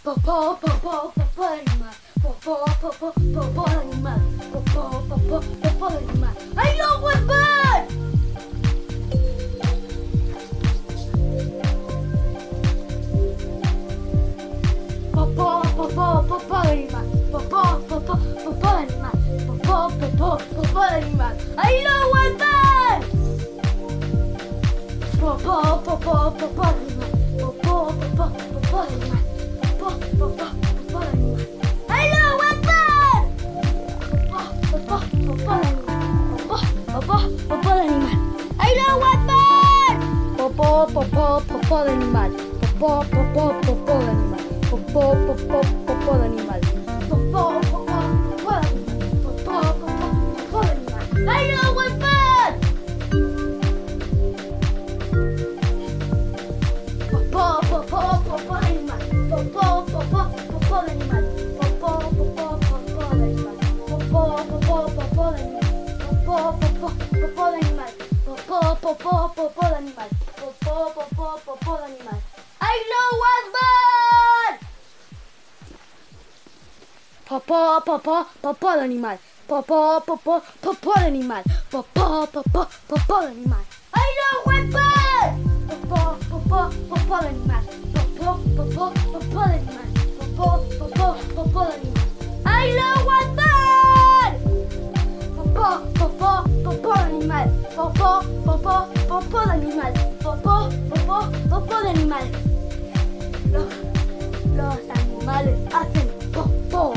Popó, popó, popó de animal. Popó, popó, popó de animal. Popó, popó, popó de animal. I know one bird! Popó, popó, popó de animal. Popó, popó, popó de animal. Popó, popó, popó de animal. I know one bird! Popó, popó, popó de animal. Popó, popó, popó de animal. Popó, popó, popó de animal. I know one bird! Popó, popó, popó de animal. Popó, popó, popó de animal. I know one bird! Popó, popó, popó de animal. Popó, popó, popó de animal. Popó, popó, popó de animal. Popó, popó, popó de animal. Popó, popó, popó de animal. I know one bird! Popó, popó, popó de animal. Popó, popó, popó de animal. Popó, popó, popó de animal. Popó, popó, popó de animal. Popó, popó, popó de animal. Popó, popó, popó de animal. Popó, popó, popó de animal. I know one bird! Popó, popó, popó de animal. Popó, popó, popó de animal. Popó, popó, popó de animal. I know one bird! Popó, popó, popó de animal. Popó, popó, popó de animal. Popó, popó, popó de animal. I know one bird! Popó, popó, popó de animal. Popó, popó, popó de animal. Popó, popó, popó de animal. Los animales hacen popó.